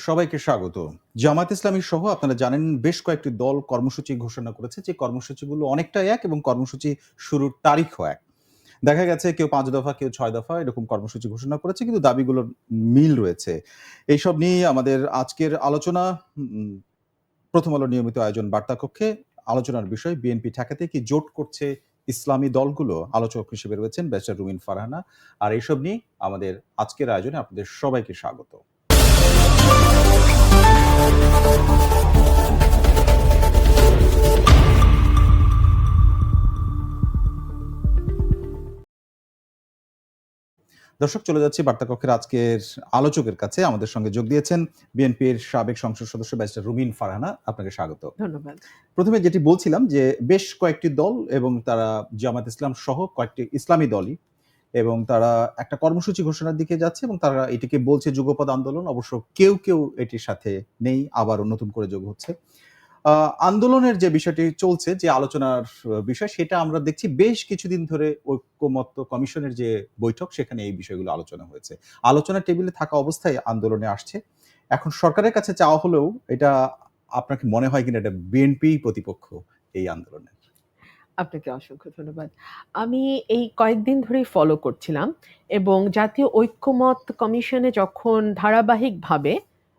সবাইকে স্বাগত। জামায়াত ইসলামী সহ আপনারা জানেন বেশ কয়েকটি দল কর্মসূচি ঘোষণা করেছে, যে কর্মসূচিগুলো অনেকটাই এক এবং কর্মসূচি শুরুর তারিখও এক। দেখা গেছে কেউ ৫ দফা, কেউ ৬ দফা এরকম কর্মসূচি ঘোষণা করেছে, কিন্তু দাবিগুলোর মিল রয়েছে। এইসব নিয়ে আমাদের আজকের আলোচনা। উম প্রথম আলো নিয়মিত আয়োজন বার্তা কক্ষে আলোচনার বিষয় বিএনপি ঠেকাতে কি জোট করছে ইসলামী দলগুলো। আলোচক হিসেবে রয়েছেন ব্যারিস্টার রুমিন ফারহানা। আর এইসব নিয়ে আমাদের আজকের আয়োজনে আপনাদের সবাইকে স্বাগত। দর্শক, চলে যাচ্ছি বার্তাকক্ষের আজকের আলোচকের কাছে। আমাদের সঙ্গে যোগ দিয়েছেন বিএনপির সাবেক সংসদ সদস্য ব্যারিস্টার রুমিন ফারহানা। আপনাকে স্বাগত। ধন্যবাদ। প্রথমে যেটি বলছিলাম যে বেশ কয়েকটি দল এবং তারা জামায়াত ইসলাম সহ কয়েকটি ইসলামী দলই এবং তারা একটা কর্মসূচি ঘোষণার দিকে যাচ্ছে এবং তারা এটিকে বলছে যুগপৎ আন্দোলন। অবশ্য কেউ কেউ এটির সাথে নেই, আবারও নতুন করে যোগ হচ্ছে। আন্দোলনের যে বিষয়টি চলছে, যে আলোচনার বিষয়, সেটা আমরা দেখছি বেশ কিছুদিন ধরে ঐক্যমত্য কমিশনের যে বৈঠক, সেখানে এই বিষয়গুলো আলোচনা হয়েছে। আলোচনার টেবিলে থাকা অবস্থায় আন্দোলনে আসছে। এখন সরকারের কাছে চাওয়া হলেও এটা আপনার কি মনে হয় কিনা এটা বিএনপি প্রতিপক্ষ এই আন্দোলনে? আপনাকে অসংখ্য ধন্যবাদ। আমি এই কয়েকদিন ধরেই ফলো করছিলাম এবং জাতীয় ঐক্যমত কমিশনে যখন ধারাবাহিকভাবে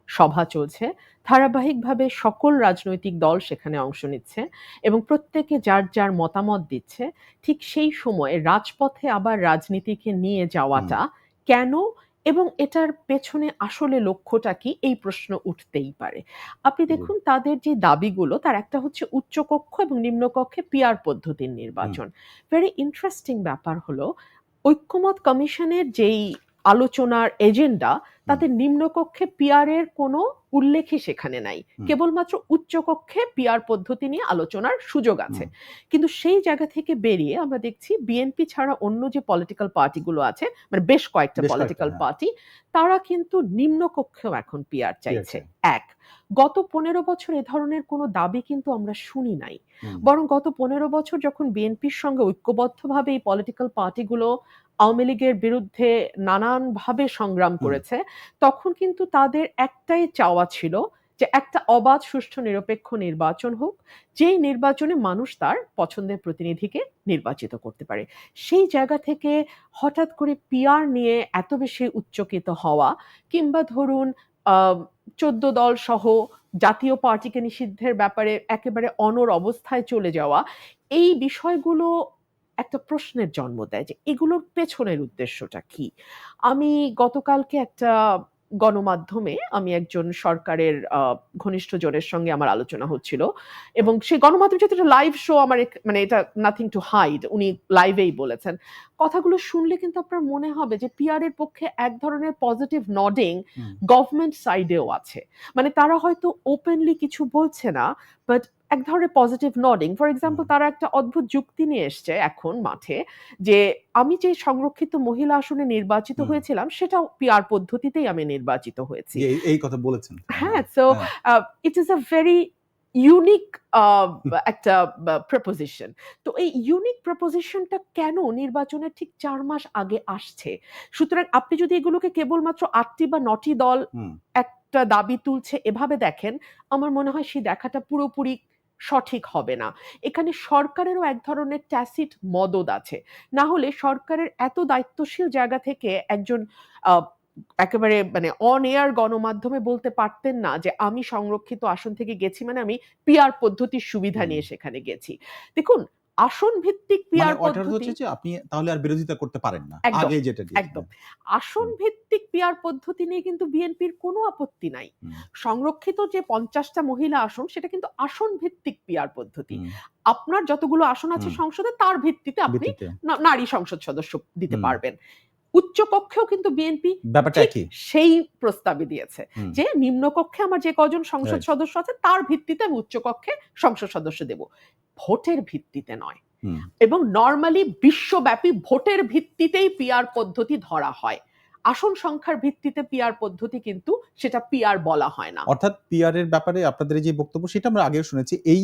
সভা চলছে, ধারাবাহিকভাবে সকল রাজনৈতিক দল সেখানে অংশ নিচ্ছে এবং প্রত্যেকে যার, যার মতামত দিচ্ছে। ঠিক সেই সময়ে রাজপথে আবার রাজনীতিকে নিয়ে যাওয়াটা কেন এবং এটার পেছনে আসলে লক্ষ্যটা কি? এই প্রশ্ন উঠতেই পারে। আপনি দেখুন তাদের যে দাবিগুলো তার একটা হচ্ছে উচ্চকক্ষ এবং নিম্নকক্ষে পিআর পদ্ধতির নির্বাচন। ভেরি ইন্টারেস্টিং ব্যাপার হলো ঐক্যমত কমিশনের যেই আলোচনার এজেন্ডা তাতে নিম্নকক্ষে পিআর এর কোনো উল্লেখই সেখানে নাই। কেবলমাত্র উচ্চকক্ষে পিআর পদ্ধতি নিয়ে আলোচনার সুযোগ আছে। কিন্তু সেই জায়গা থেকে বেরিয়ে আমরা দেখছি বিএনপি ছাড়া অন্য যে পলিটিক্যাল পার্টিগুলো আছে, মানে বেশ কয়েকটা পলিটিক্যাল পার্টি, তারা কিন্তু নিম্নকক্ষেও এখন পিআর চাইছে। এক, গত ১৫ বছর এ ধরনের কোনো দাবি কিন্তু আমরা শুনি নাই। বরং গত ১৫ বছর যখন বিএনপির সঙ্গে ঐক্যবদ্ধভাবে এই পলিটিক্যাল পার্টিগুলো আওয়ামী লীগের বিরুদ্ধে নানানভাবে সংগ্রাম করেছে, তখন কিন্তু তাদের একটাই চাওয়া ছিল যে একটা অবাধ, সুষ্ঠু, নিরপেক্ষ নির্বাচন হোক, যেই নির্বাচনে মানুষ তার পছন্দের প্রতিনিধিকে নির্বাচিত করতে পারে। সেই জায়গা থেকে হঠাৎ করে পিআর নিয়ে এত বেশি উচ্চকিত হওয়া কিংবা ধরুন ১৪ দল সহ জাতীয় পার্টিকে নিষিদ্ধের ব্যাপারে একেবারে অনড় অবস্থায় চলে যাওয়া, এই বিষয়গুলো একটা প্রশ্নের জন্ম দেয় যে এগুলোর পেছনের উদ্দেশ্যটা কি? আমি গতকালকে একটা গণমাধ্যমে আমি একজন সরকারের ঘনিষ্ঠজনের সঙ্গে আমার আলোচনা হচ্ছিল এবং সেই গণমাধ্যম যেহেতু একটা লাইভ শো, আমার মানে এটা নাথিং টু হাইড, উনি লাইভেই বলেছেন। কথাগুলো শুনলে কিন্তু আপনার মনে হবে যে পিআর এর পক্ষে এক ধরনের পজিটিভ নডিং গভর্নমেন্ট সাইডেও আছে। মানে তারা হয়তো ওপেনলি কিছু বলছে না, বাট এক ধরনের পজিটিভ নডিং। ফর এক্সাম্পল তারা একটা অদ্ভুত যুক্তি নিয়ে এসছে এখন মাঠে যে আমি যে সংরক্ষিত মহিলা আসনে নির্বাচিত হয়েছিলাম সেটাও পিআর পদ্ধতিতেই আমি নির্বাচিত হয়েছি। এই কথা বলেছেন। হ্যাঁ, so it is a very unique একটা প্রপোজিশন। তো এই ইউনিক প্রপোজিশনটা কেন নির্বাচনের ঠিক ৪ মাস আগে আসছে? সুতরাং আপনি যদি এগুলোকে কেবলমাত্র ৮টি বা ৯টি দল একটা দাবি তুলছে এভাবে দেখেন, আমার মনে হয় সেই দেখাটা পুরোপুরি সঠিক হবে না। এখানে সরকারেরও এক ধরনের ট্যাসিট মদদ আছে। না হলে সরকারের এত দায়িত্বশীল জায়গা থেকে একজন আ একেবারে মানে অন এয়ার গণমাধ্যমে বলতে পারতেন না যে আমি সংরক্ষিত আসন থেকে গেছি মানে আমি পিআর পদ্ধতির সুবিধা নিয়ে সেখানে গেছি। দেখুন আসন ভিত্তিক পিআর পদ্ধতি হচ্ছে যে আপনি তাহলে আর বিরোধিতা করতে পারেন না। একদম, আগে যেটা একদম। আসন ভিত্তিক পিআর পদ্ধতি নিয়ে কিন্তু বিএনপির কোনো আপত্তি নাই। সংরক্ষিত যে ৫০ টা মহিলা আসন সেটা কিন্তু আসন ভিত্তিক পিআর পদ্ধতি। আপনার যতগুলো আসন আছে সংসদে তার ভিত্তিতে আপনি নারী সংসদ সদস্য দিতে পারবেন। উচ্চকক্ষেও কিন্তু বিএনপি ব্যাপারটা কি সেই প্রস্তাবই দিয়েছে যে নিম্নকক্ষে আমার যে কজন সংসদ সদস্য আছে তার ভিত্তিতে আমি উচ্চকক্ষে সংসদ সদস্য দেব, ভোটের ভিত্তিতে নয়। এবং নরমালি বিশ্বব্যাপী ভোটের ভিত্তিতেই পিআর পদ্ধতি ধরা হয়। আসন সংখ্যার ভিত্তিতে পিআর পদ্ধতি কিন্তু সেটা পিআর বলা হয় না। অর্থাৎ পিআর এর ব্যাপারে আপনাদের যে বক্তব্য সেটা আমরা আগেও শুনেছি। এই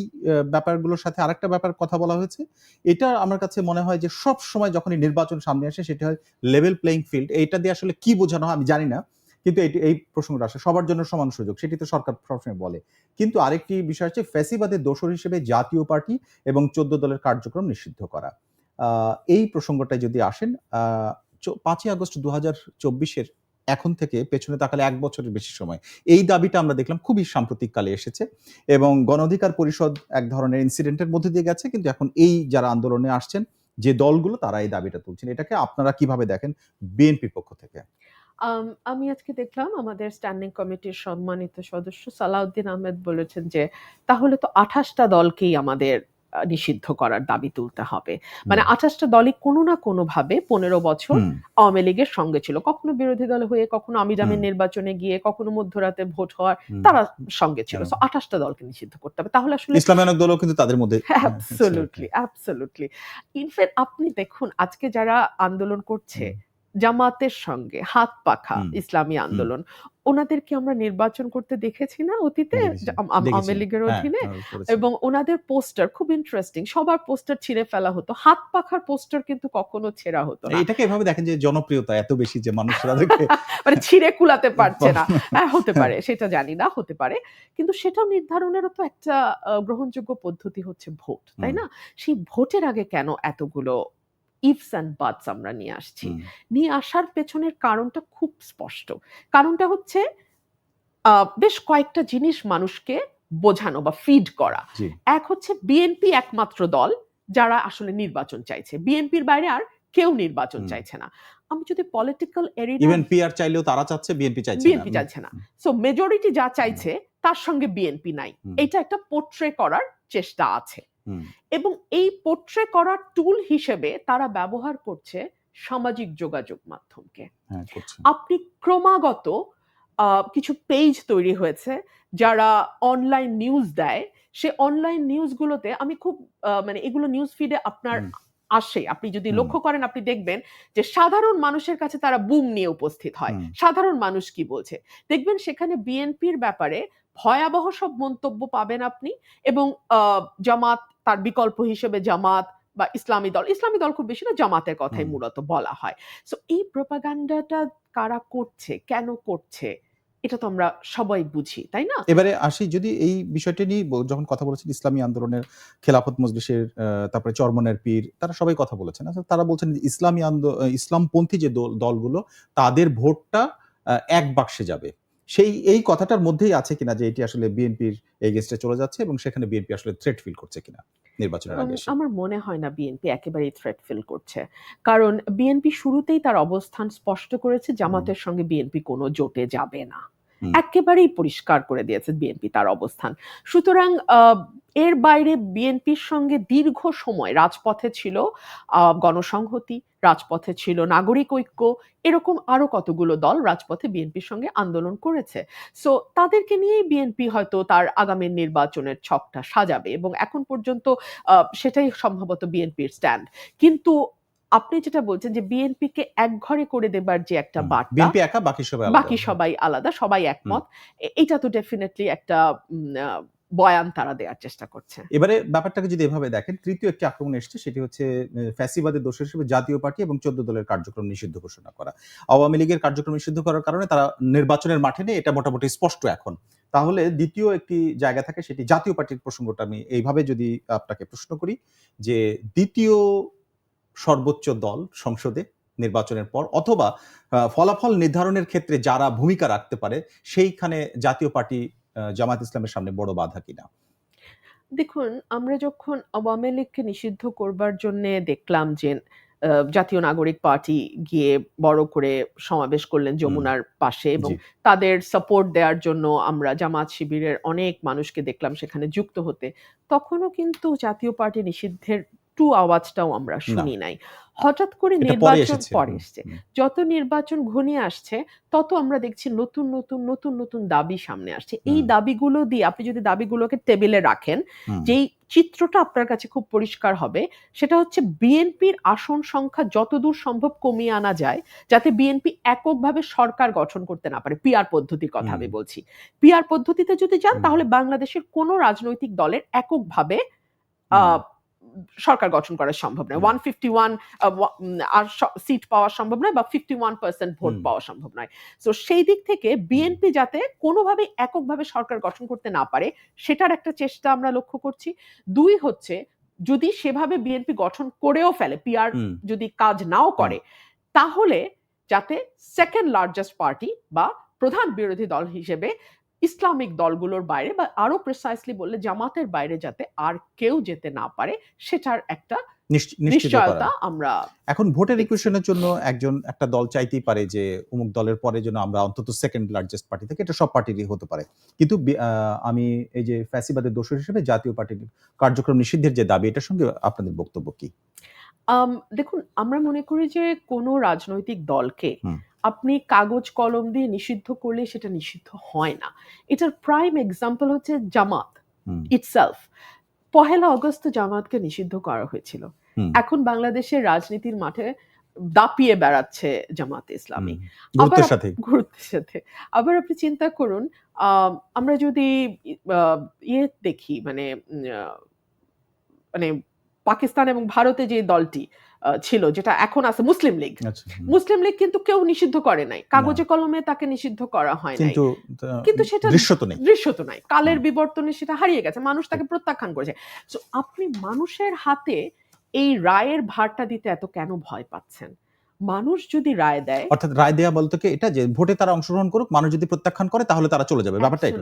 ব্যাপারগুলোর সাথে আরেকটা ব্যাপার কথা বলা হয়েছে। এটা আমার কাছে মনে হয় যে সব সময় যখনই নির্বাচন সামনে আসে সেটা হয় লেভেল প্লেইং ফিল্ড। এইটা দিয়ে আসলে কি বোঝানো হয় আমি জানি না। কিন্তু এই প্রসঙ্গটা আসে সবার জন্য সমান সুযোগ, সেটি তো সরকার সবসময় বলে। কিন্তু আরেকটি বিষয় হচ্ছে ফ্যাসিবাদের দোসর হিসেবে জাতীয় পার্টি এবং 14 দলের কার্যক্রম নিষিদ্ধ করা। এই প্রসঙ্গটায় যদি আসেন, 5ই আগস্ট 2024-এর এখন থেকে পেছনে তাকালে 1 বছরের বেশি সময়। এই দাবিটা আমরা দেখলাম খুবই সাম্প্রতিক কালে এসেছে এবং গণ অধিকার পরিষদ এক ধরনের ইনসিডেন্টের মধ্যে দিয়ে গেছে। কিন্তু এখন এই যারা আন্দোলনে আসছেন, যে দলগুলো, তারা এই দাবিটা তুলছেন। এটাকে আপনারা কিভাবে দেখেন বিএনপির পক্ষ থেকে? আমি আজকে দেখলাম আমাদের স্ট্যান্ডিং কমিটির সম্মানিত সদস্য সালাউদ্দিন আহমেদ বলেছেন যে, "তাহলে তো ২৮ টা দলকেই আমাদের নিষিদ্ধ করার দাবি তুলতে হবে।" মানে হুম, ২৮ টা দলই কোনো না কোনোভাবে ১৫ বছর হুম, আওয়ামী লীগের সঙ্গে ছিল। কখনো বিরোধী দল হয়ে, কখনো হুম, আমির-জামির নির্বাচনে গিয়ে, কখনো মধ্যরাতে ভোট হওয়ার হুম। তারা সঙ্গে ছিল। কেন? সো ২৮ টা দলকে নিষিদ্ধ করতে হবে। তাহলে আসলে ইসলামী অনেক দলও কিন্তু তাদের মধ্যে ছিল। Absolutely, absolutely. ইনফেক্ট আপনি দেখুন আজকে যারা আন্দোলন করছে, হুম, জামাতের সঙ্গে হাত পাখা হুম, ইসলামী হুম। আন্দোলন, ওনাদের কি আমরা নির্বাচন করতে দেখেছি না অতীতে? দেখেছি, আওয়ামী দেখেছি। লীগের হ্যাঁ, অধীনে? করেছি। এবং ওনাদের পোস্টার খুব ইন্টারেস্টিং। সবার পোস্টার ছিঁড়ে ফেলা হতো। হাত পাখার পোস্টার কিন্তু কখনো ছেঁড়া হতো না। এটাকে এভাবে দেখেন যে জনপ্রিয়তা এত বেশি যে মানুষ তাদেরকে মানে ছিঁড়ে কুলাতে পারছে না। হ্যাঁ, হতে হ্যাঁ, পারে। সেটা জানি না, হতে পারে। কিন্তু সেটাও নির্ধারণেরও তো একটা গ্রহণযোগ্য পদ্ধতি হচ্ছে ভোট, তাই হুম, না? সেই ভোটের আগে কেন এতগুলো ইফস অ্যান্ড বাটস আমরা নিয়ে আসছি? হুম, নিয়ে আসার পেছনের কারণটা খুব স্পষ্ট। কারণটা হচ্ছে আ বেশ কয়েকটা জিনিস মানুষকে বোঝানো বা ফিড করা। জি। এক হচ্ছে বিএনপি একমাত্র দল যারা আসলে নির্বাচন চাইছে। বিএনপির বাইরে আর কেউ নির্বাচন হুম। চাইছে না। আমি যদি পলিটিক্যাল এরিনা ইভেন পিআর চাইলেও তারা চাচ্ছে, বিএনপি চাইছে না। বিএনপি চাইছে না। সো মেজরিটি যা হুম, চাইছে তার সঙ্গে বিএনপি নাই। হুম, এটা একটা পোর্ট্রে করার চেষ্টা আছে। হুম, এবং এই পোর্ট্রে করার টুল হিসেবে তারা ব্যবহার করছে সামাজিক যোগাযোগ মাধ্যমকে। হ্যাঁ, করছে। আপনি ক্রমাগত কিছু পেজ তৈরি হয়েছে যারা অনলাইন নিউজ দেয়। সে অনলাইন নিউজগুলোতে আমি খুব মানে এগুলো নিউজ ফিডে আপনার হুম, আসে। আপনি যদি হুম, লক্ষ্য করেন আপনি দেখবেন যে সাধারণ মানুষের কাছে তারা বুম নিয়ে উপস্থিত হয়। হুম, সাধারণ মানুষ কি বলছে? দেখবেন সেখানে বিএনপির ব্যাপারে ভয়াবহ সব মন্তব্য পাবেন আপনি এবং আ জামাত তার বিকল্প হিসেবে জামাত বা ইসলামী দল খুব বেশি না, জামাতের কথাই হুম। মূলত বলা হয়। সো এই প্রোপাগান্ডাটা কারা করছে, কেন করছে? এটা তো আমরা সবাই বুঝি, তাই না? এবারে আসি, যদি এই বিষয়টা নিয়ে যখন কথা বলেছেন ইসলামী আন্দোলনের, খেলাফত মজলিসের, তারপরে চরমনের পীর, তারা সবাই কথা বলেছেন। আচ্ছা, তারা বলছেন যে ইসলামপন্থী যে দলগুলো, তাদের ভোটটা এক বাক্সে যাবে। এই কথাটার মধ্যেই আছে কিনা যে এটি আসলে বিএনপির এগেইনস্ট এ চলে যাচ্ছে এবং সেখানে বিএনপি আসলে থ্রেট ফিল করছে কিনা নির্বাচনের আগে এসে? আমার মনে হয় না বিএনপি একেবারেই থ্রেট ফিল করছে। কারণ বিএনপি শুরুতেই তার অবস্থান স্পষ্ট করেছে হুম, জামাতের সঙ্গে বিএনপি কোনো জোটে যাবে না। হুম, একেবারেই পরিষ্কার করে দিয়েছে বিএনপি তার অবস্থান। সুতরাং এর বাইরে বিএনপির সঙ্গে দীর্ঘ সময় রাজপথে ছিল গণসংহতি, রাজপথে ছিল নাগরিক ঐক্য, এরকম আরো কতগুলো দল রাজপথে বিএনপির সঙ্গে আন্দোলন করেছে। সো তাদেরকে নিয়েই বিএনপি হয়তো তার আগামী নির্বাচনের ছকটা সাজাবে এবং এখন পর্যন্ত সেটাই সম্ভবত বিএনপির স্ট্যান্ড। কিন্তু আপনি যেটা বলছেন যে বিএনপিকে একঘরে করে দেবার যে একটা হুম। বার্তা, বিএনপি একা, বাকি সবাই আলাদা। বাকি সবাই আলাদা, সবাই হুম। একমত। এটা তো ডেফিনিটলি একটা উম আ বয়ান তারা দেয়ার চেষ্টা করছে। এবারে ব্যাপারটাকে যদি এভাবে দেখেন, তৃতীয় একটি আক্রমণ এসছে, সেটি হচ্ছে ফ্যাসিবাদের দোষর হিসেবে জাতীয় পার্টি এবং 14 দলের কার্যক্রম নিষিদ্ধ ঘোষণা করা। আওয়ামী লীগের কার্যক্রম নিষিদ্ধ করার কারণে তারা নির্বাচনের মাঠে নেই, এটা মোটামুটি স্পষ্ট এখন। তাহলে দ্বিতীয় একটি জায়গা থাকে, সেটি জাতীয় পার্টির প্রসঙ্গটা আমি এইভাবে যদি আপনাকে প্রশ্ন করি যে, দ্বিতীয় সর্বোচ্চ দল সংসদে নির্বাচনের পর, অথবা ফলাফল নির্ধারণের ক্ষেত্রে যারা ভূমিকা রাখতে পারে, সেইখানে জাতীয় পার্টি জামায়াত ইসলামের সামনে বড় বাধা কিনা? দেখুন, আমরা যখন আওয়ামী লীগকে নিষিদ্ধ করবার জন্যে দেখলাম যে আ জাতীয় নাগরিক পার্টি গিয়ে বড় করে সমাবেশ করলেন হুম, যমুনার পাশে এবং জি। তাদের সাপোর্ট দেয়ার জন্য আমরা জামাত শিবিরের অনেক মানুষকে দেখলাম সেখানে যুক্ত হতে। তখনও কিন্তু জাতীয় পার্টি নিষিদ্ধের আওয়াজটাও আমরা না, শুনি নাই। হঠাৎ করে এটা পরে নির্বাচন এসেছে। পরে হুম, এসছে। হুম, যত নির্বাচন ঘনিয়ে আসছে তত আমরা দেখছি নতুন দাবি সামনে আসছে। এই হুম, দাবিগুলো দিয়ে আপনি যদি দাবিগুলোকে টেবিলে রাখেন, হুম, যেই চিত্রটা আপনার কাছে খুব পরিষ্কার হবে, সেটা হচ্ছে বিএনপির আসন সংখ্যা যতদূর সম্ভব কমিয়ে আনা যায়, যাতে বিএনপি এককভাবে সরকার গঠন করতে না পারে। পিআর পদ্ধতির কথা হুম, আমি বলছি। পিআর পদ্ধতিতে যদি যান হুম, তাহলে বাংলাদেশের কোন রাজনৈতিক দলের এককভাবে আ হুম, সরকার গঠন করা সম্ভব নয়। 151 আর সিট পাওয়া সম্ভব নয়, বা 51% ভোট পাওয়া সম্ভব নয়। সো সেই দিক থেকে বিএনপি যাতে কোনোভাবে এককভাবে সরকার গঠন করতে না পারে, সেটার একটা চেষ্টা আমরা লক্ষ্য করছি। 2 হচ্ছে, যদি সেভাবে বিএনপি গঠন করেও ফেলে, পিআর যদি কাজ নাও করে, তাহলে যাতে সেকেন্ড লার্জেস্ট পার্টি বা প্রধান বিরোধী দল হিসেবে ইসলামিক দলগুলোর বাইরে, বা আরো প্রিসাইসলি বললে জামাতের বাইরে, যাতে আর কেউ যেতে না পারে, সেটার একটা নিশ্চয়তা আমরা এখন ভোটের ইকুয়েশনের জন্য একটা দল চাইতেই পারে যে অমুক দলের পরে যেন আমরা অন্তত সেকেন্ড লার্জেস্ট পার্টি থেকে, এটা সব পার্টিরই হতে পারে। কিন্তু আমি এই যে ফ্যাসিবাদের দোষর হিসেবে জাতীয় পার্টির কার্যক্রম নিষিদ্ধের যে দাবি, এটার সঙ্গে আপনাদের বক্তব্য কি? দেখুন, আমরা মনে করি যে কোনো রাজনৈতিক দলকে আপনি কাগজ কলম দিয়ে নিষিদ্ধ করলে সেটা নিষিদ্ধ হয় না। এটার প্রাইম এক্সাম্পল হচ্ছে জামাত ইটসেলফ। 1 আগস্ট জামাতকে নিষিদ্ধ করা হয়েছিল। এখন বাংলাদেশের রাজনীতির মাঠে দাপিয়ে বেড়াচ্ছে জামাতে ইসলামী, গুরুত্বের সাথে। আবার আপনি চিন্তা করুন, আমরা যদি দেখি, মানে পাকিস্তান এবং ভারতে যে দলটি ছিল, যেটা এখন আছে মুসলিম লীগ, মুসলিম লীগ কিন্তু কেউ নিষিদ্ধ করে নাই, কাগজে কলমে তাকে নিষিদ্ধ করা হয় নাই, কিন্তু সেটা দৃশ্যত নাই, কালের বিবর্তনে সেটা হারিয়ে গেছে, মানুষ তাকে প্রত্যাখ্যান করেছে। সো আপনি মানুষের হাতে এই রায়ের ভারটা দিতে এত কেন ভয় পাচ্ছেন? মানুষ যদি রায় দেয়, অর্থাৎ রায় দেয়া বলতে কি এটা যে ভোটে তারা অংশগ্রহণ করুক, মানুষ যদি প্রত্যাখ্যান করে তাহলে তারা চলে যাবে, ব্যাপারটা এটা?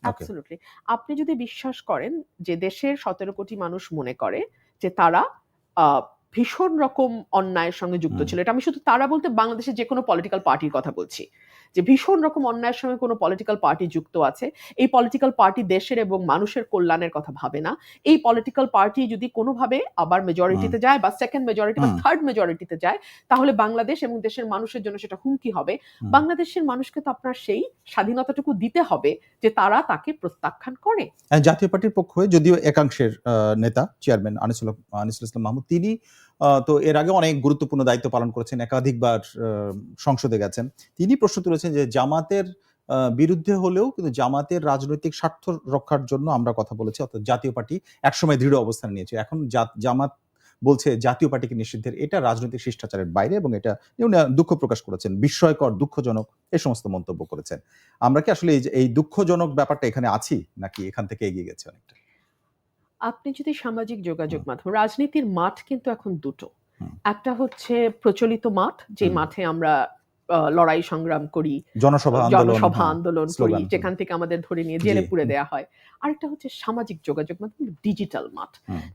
অ্যাবসলিউটলি। আপনি যদি বিশ্বাস করেন যে দেশের 17 কোটি মানুষ মনে করে যে তারা ভীষণ রকম অন্যায়ের সঙ্গে যুক্ত ছিল, এটা আমি শুধু তারা বলতে বাংলাদেশের যে কোনো পলিটিক্যাল পার্টির কথা বলছি, যে ভীষণ রকম অন্যায়ের সঙ্গে কোনো পলিটিক্যাল পার্টি যুক্ত আছে, এই পলিটিক্যাল পার্টি দেশের এবং মানুষের কল্যাণের কথা ভাবে না, এই পলিটিক্যাল পার্টি যদি কোনোভাবে আবার মেজরিটিতে যায়, বা সেকেন্ড মেজরিটি বা থার্ড মেজরিটিতে যায়, তাহলে বাংলাদেশ এবং দেশের মানুষের জন্য সেটা হুমকি হবে। বাংলাদেশের মানুষকে তো আপনার সেই স্বাধীনতাটুকু দিতে হবে যে তারা তাকে প্রত্যাখ্যান করে। জাতীয় পার্টির পক্ষ হয়ে যদিও একাংশের নেতা চেয়ারম্যান আনিসুল ইসলাম মাহমুদ, তিনি তো এর আগে অনেক গুরুত্বপূর্ণ দায়িত্ব পালন করেছেন, একাধিকবার সংসদে গেছেন। তিনি প্রশ্ন তুলেছেন যে জামাতের বিরুদ্ধে হলেও কিন্তু জামাতের রাজনৈতিক স্বার্থ রক্ষার জন্য আমরা কথা বলেছি, অর্থাৎ জাতীয় পার্টি একসময় দৃঢ় অবস্থান নিয়েছে। এখন জামাত বলছে জাতীয় পার্টিকে নিষিদ্ধের এটা রাজনৈতিক শিষ্টাচারের বাইরে, এবং এটা উনি দুঃখ প্রকাশ করেছেন, বিস্ময়কর, দুঃখজনক এই সমস্ত মন্তব্য করেছেন। আমরা কি আসলে এই দুঃখজনক ব্যাপারটা এখানে আছি, নাকি এখান থেকে এগিয়ে গেছে অনেকটা? আপনি যদি সামাজিক যোগাযোগ মাধ্যম, রাজনীতির মাঠ কিন্তু এখন দুটো। একটা হচ্ছে প্রচলিত মাঠ, যে মাঠে আমরা লড়াই সংগ্রাম করি, জনসভা আন্দোলন করি, যেখান থেকে আমাদের ধরে নিয়ে জেলে পুরে দেয়া হয়। আরেকটা হচ্ছে সামাজিক যোগাযোগ মাধ্যম, ডিজিটাল মাঠ।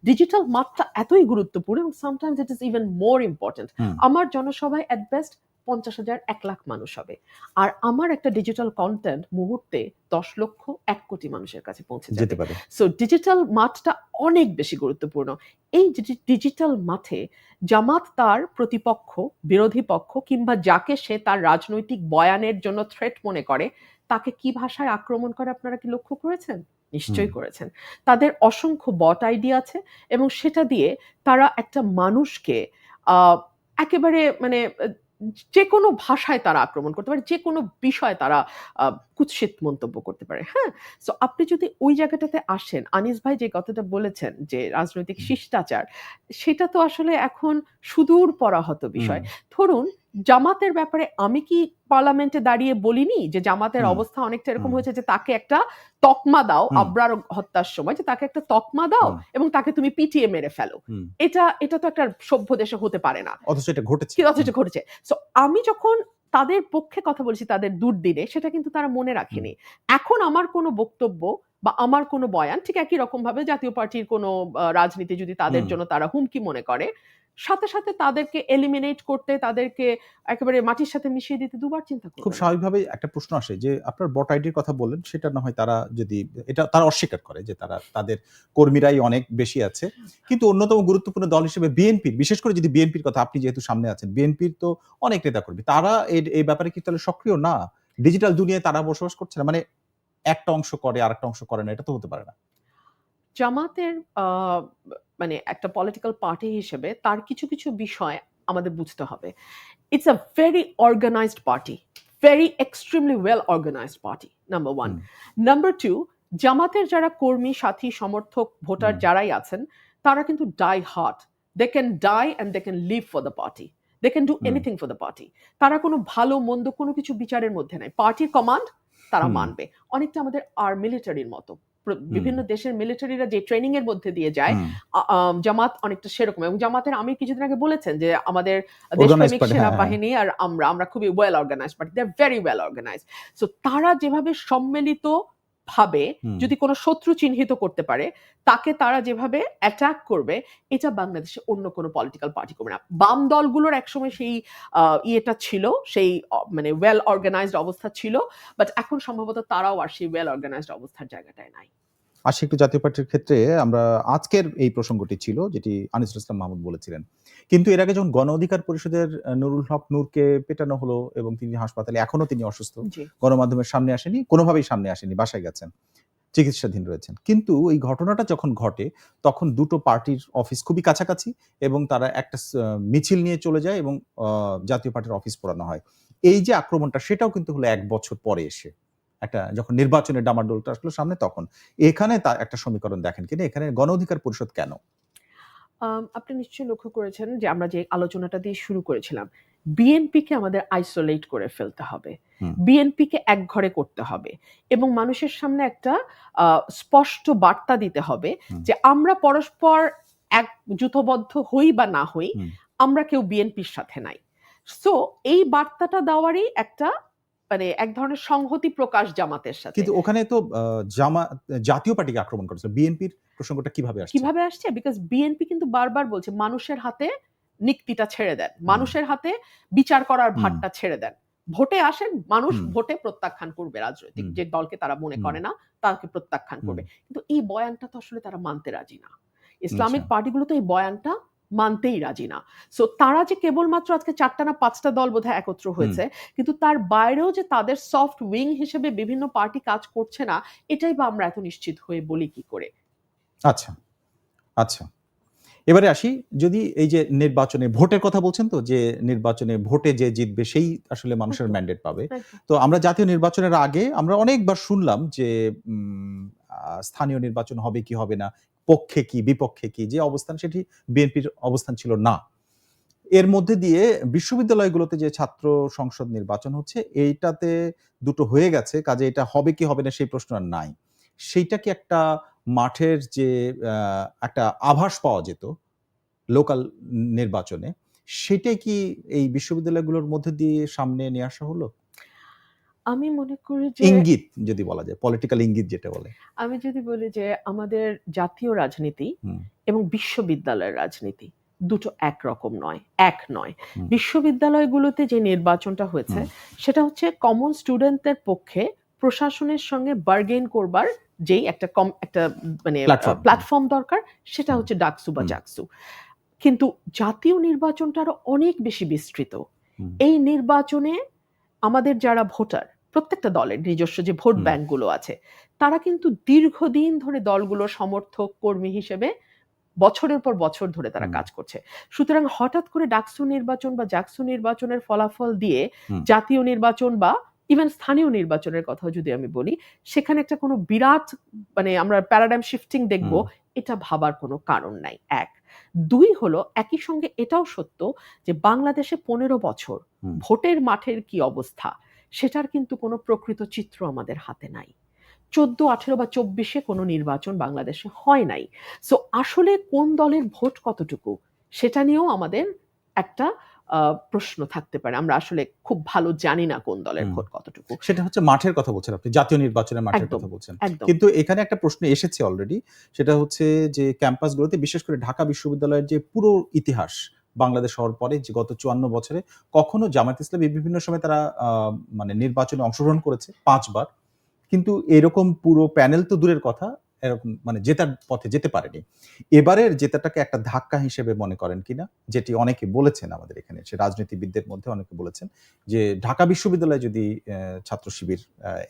ডিজিটাল মাঠটা এতই গুরুত্বপূর্ণ, এবং sometimes it is even more important. আমার জনসভায় এট বেস্ট 50,000 1 লাখ মানুষ হবে, আর আমার একটা ডিজিটাল কন্টেন্ট মুহূর্তে 10 লক্ষ 1 কোটি মানুষের কাছে পৌঁছে যেতে পারে। সো ডিজিটাল মাঠটা অনেক বেশি গুরুত্বপূর্ণ। এই ডিজিটাল মাঠে জামাত তার প্রতিপক্ষ, বিরোধী পক্ষ, কিংবা যাকে সে তার রাজনৈতিক বয়ানের জন্য থ্রেট মনে করে, তাকে কি ভাষায় আক্রমণ করে আপনারা কি লক্ষ্য করেছেন? নিশ্চয়ই করেছেন। তাদের অসংখ্য বট আইডি আছে, এবং সেটা দিয়ে তারা একটা মানুষকে একেবারে মানে যে কোনো ভাষায় তারা আক্রমণ করতে পারে, যে কোনো বিষয়ে তারা কুৎসিত মন্তব্য করতে পারে। হ্যাঁ, সো আপনি যদি ওই জায়গাটাতে আসেন, আনিস ভাই যে কথাটা বলেছেন যে রাজনৈতিক শিষ্টাচার, সেটা তো আসলে এখন সুদূর পরাহত বিষয়। ধরুন, জামাতের ব্যাপারে আমি কি পার্লামেন্টে দাঁড়িয়ে বলিনি যে জামাতের অবস্থা অনেকটা এরকম হয়েছে যে তাকে একটা তকমা দাও, আবরার হত্যার সময় যে তাকে একটা তকমা দাও এবং তাকে তুমি পিটিয়ে মেরে ফেলো। এটা তো একটা সভ্য দেশে হতে পারে না, অথচ এটা ঘটেছে। সো আমি যখন তাদের পক্ষে কথা বলছি তাদের দুর্দিনে, সেটা কিন্তু তারা মনে রাখেনি। এখন আমার কোনো বক্তব্য বা আমার কোনো বয়ান ঠিক একই রকম ভাবে জাতীয় পার্টির কোনো রাজনীতি যদি তাদের জন্য তারা হুমকি মনে করে, সাথে সাথে তাদেরকে এলিমিনেট করতে, তাদেরকে একেবারে মাটির সাথে মিশিয়ে দিতে দুবার চিন্তা করবে। খুব স্বাভাবিকভাবে একটা প্রশ্ন আসে যে আপনার বট আইডির কথা বললেন, সেটা না হয় তারা যদি এটা তারা অস্বীকার করে যে তাদের কর্মীরাই অনেক বেশি আছে, কিন্তু অন্যতম গুরুত্বপূর্ণ দল হিসেবে বিএনপির, বিশেষ করে যদি বিএনপির কথা, আপনি যেহেতু সামনে আছেন, বিএনপির তো অনেক নেতা কর্মী, তারা এই ব্যাপারে কি তাহলে সক্রিয় না? ডিজিটাল দুনিয়ায় তারা বসবাস করছে না, মানে একটা অংশ করে আর একটা অংশ করে না, এটা তো হতে পারে না। জামাতের মানে একটা পলিটিক্যাল পার্টি হিসেবে তার কিছু কিছু বিষয় আমাদের বুঝতে হবে। It's a very organised party, very extremely well organised party, number 1। Number 2, জামাতের যারা কর্মী, সাথী, সমর্থক, ভোটার যারাই আছেন, তারা কিন্তু die hard, they can die and they can live for the party, they can do anything for the party. তারা কোনো ভালো মন্দ কোনো কিছু বিচারের মধ্যে নাই, পার্টির কমান্ড তারা মানবে। অনেকটা আমাদের মিলিটারির মতো, বিভিন্ন দেশের মিলিটারিরা যে ট্রেনিং এর মধ্যে দিয়ে যায়, জামাত অনেকটা সেরকম। এবং জামাতের আমির কিছুদিন আগে বলেছেন যে আমাদের দেশপ্রেমিক সেনাবাহিনী আর আমরা খুবই well organised, but they are very well organised. So তারা যেভাবে সম্মিলিত ভাবে যদি কোনো শত্রু চিহ্নিত করতে পারে, তাকে তারা যেভাবে অ্যাটাক করবে, এটা বাংলাদেশে অন্য কোনো পলিটিক্যাল পার্টি করবে না। বাম দলগুলোর একসময় সেই ইয়েটা ছিল, সেই মানে ওয়েল অর্গানাইজড অবস্থা ছিল, বাট এখন সম্ভবত তারাও আর সেই ওয়েল অর্গানাইজড অবস্থার জায়গাটায় নাই। আসি একটু জাতীয় পার্টির ক্ষেত্রে, আমরা আজকের এই প্রসঙ্গটি ছিল যেটি আনিসুল ইসলাম মাহমুদ বলেছিলেন, কিন্তু এর আগে যখন গণ অধিকার পরিষদের নুরুল হক নূরকে পেটানো হলো এবং তিনি হাসপাতালে, এখনো তিনি অসুস্থ, গণমাধ্যমের সামনে আসেনি, কোনোভাবেই সামনে আসেনি, বাসায় গেছেন, চিকিৎসাধীন রয়েছেন। কিন্তু এই ঘটনাটা যখন ঘটে তখন দুটো পার্টির অফিস খুবই কাছাকাছি এবং তারা একটা মিছিল নিয়ে চলে যায় এবং জাতীয় পার্টির অফিস পোড়ানো হয়। এই যে আক্রমণটা, সেটাও কিন্তু হলো 1 বছর পরে এসে, একটা যখন নির্বাচনের ডামাডোলটা আসলো সামনে তখন। এখানে তার একটা সমীকরণ দেখেন কিনা, এখানে গণ অধিকার পরিষদ কেন? আপনি নিশ্চয়ই লক্ষ্য করেছেন যে আমরা যে আলোচনাটা দিয়ে শুরু করেছিলাম, বিএনপিকে আমাদের আইসোলেট করে ফেলতে হবে, বিএনপিকে একঘরে করতে হবে এবং মানুষের সামনে একটা স্পষ্ট বার্তা দিতে হবে যে আমরা পরস্পর এক জুথবদ্ধ হই বা না হই, আমরা কেউ বিএনপির সাথে নাই। সো এই বার্তাটা দেওয়ারই একটা মানে এক ধরনের সংহতি প্রকাশ জামাতের সাথে। কিন্তু ওখানে তো জাতীয় পার্টিকে আক্রমণ করেছিল, বিএনপির প্রসঙ্গটা কিভাবে আসছে? বিকজ বিএনপি কিন্তু বারবার বলছে মানুষের হাতে নিক্তিটা ছেড়ে দেন, মানুষের হাতে বিচার করার ভারটা ছেড়ে দেন, ভোটে আসেন, মানুষ ভোটে প্রত্যাখ্যান করবে, রাজনৈতিক যে দলকে তারা মনে করে না তাকে প্রত্যাখ্যান করবে। কিন্তু এই বয়ানটা তো আসলে তারা মানতে রাজি না, ইসলামিক পার্টিগুলো তো এই বয়ানটা মানতেই রাজি না। সো তারা যে কেবলমাত্র আজকে 4টা না 5টা দল বোধহয় একত্র হয়েছে, কিন্তু তার বাইরেও যে তাদের সফট উইং হিসেবে বিভিন্ন পার্টি কাজ করছে না, এটাই বা আমরা এত নিশ্চিত হয়ে বলি কি করে? আচ্ছা আচ্ছা, এবারে আসি, যদি এই যে নির্বাচনে ভোটের কথা বলছেন, তো যে নির্বাচনে ভোটে যে জিতবে সেই আসলে মানুষের ম্যান্ডেট পাবে। তো আমরা জাতীয় নির্বাচনের আগে আমরা অনেকবার শুনলাম যে স্থানীয় নির্বাচন হবে কি হবে না, পক্ষে কি বিপক্ষে কি, যে অবস্থান সেটি বিএনপির অবস্থান ছিল না। এর মধ্যে দিয়ে বিশ্ববিদ্যালয়গুলোতে যে ছাত্র সংসদ নির্বাচন হচ্ছে, এইটাতে দুটো হয়ে গেছে, কাজে এটা হবে কি হবে না সেই প্রশ্ন আর নাই। সেইটা কি একটা মাঠের যে একটা আভাস পাওয়া যেত লোকাল নির্বাচনে, সেটাই কি এই বিশ্ববিদ্যালয়গুলোর মধ্যে দিয়ে সামনে নিয়ে আসা হলো? আমি মনে করি যে ইঙ্গিত যদি বলা যায়, পলিটিক্যাল ইঙ্গিত যেটা বলে। আমি যদি বলি যে আমাদের জাতীয় রাজনীতি এবং বিশ্ববিদ্যালয়ের রাজনীতি দুটো একরকম নয়, এক নয়। বিশ্ববিদ্যালয়গুলোতে যে নির্বাচনটা হয়েছে সেটা হচ্ছে কমন স্টুডেন্টদের পক্ষে প্রশাসনের সঙ্গে বার্গেন করবার যেই একটা মানে প্ল্যাটফর্ম দরকার, সেটা হচ্ছে ডাকসু বা জাকসু। কিন্তু জাতীয় নির্বাচনটা আরো অনেক বেশি বিস্তৃত। এই নির্বাচনে আমাদের যারা ভোটার, প্রত্যেকটা দলের নিজস্ব যে ভোট ব্যাংকগুলো আছে, তারা কিন্তু দীর্ঘদিন ধরে দলগুলোর সমর্থক কর্মী হিসেবে বছরের পর বছর ধরে তারা কাজ করছে। সুতরাং হঠাৎ করে ডাকসু নির্বাচন বা জাকসু নির্বাচনের ফলাফল দিয়ে জাতীয় নির্বাচন বা ইভেন স্থানীয় নির্বাচনের কথা যদি আমি বলি, সেখানে একটা কোনো বিরাট মানে আমরা প্যারাডাইম শিফটিং দেখব, এটা ভাবার কোনো কারণ নাই। 1, 2 হলো একই সঙ্গে এটাও সত্য যে বাংলাদেশে 15 বছর ভোটের মাঠের কি অবস্থা সেটার কিন্তু কোনো প্রকৃত চিত্র আমাদের হাতে নাই। 14, 18 বা 24-এ কোনো নির্বাচন বাংলাদেশে হয় নাই। সো আসলে কোন দলের ভোট কতটুকু সেটা নিয়েও আমাদের একটা প্রশ্ন থাকতে পারে। আমরা আসলে খুব ভালো জানি না কোন দলের ভোট কতটুকু। সেটা হচ্ছে মাঠের কথা বলছেন আপনি, জাতীয় নির্বাচনের মাঠের কথা বলছেন। কিন্তু এখানে একটা প্রশ্ন এসেছে অলরেডি, সেটা হচ্ছে যে ক্যাম্পাসগুলোতে, বিশেষ করে ঢাকা বিশ্ববিদ্যালয়ের যে পুরো ইতিহাস বাংলাদেশ হওয়ার পরে যে গত 54 বছরে কখনো জামায়াত ইসলামী বিভিন্ন সময় তারা মানে নির্বাচনে অংশগ্রহণ করেছে 5 বার, কিন্তু এরকম পুরো প্যানেল তো দূরের কথা, এরকম মানে জেতার পথে যেতে পারেনি। এবারের জেতাটাকে একটা ধাক্কা হিসেবে মনে করেন কিনা, যেটি অনেকে বলেছেন আমাদের এখানে, সে রাজনীতিবিদদের মধ্যে অনেকে বলেছেন যে ঢাকা বিশ্ববিদ্যালয়ে যদি ছাত্র শিবির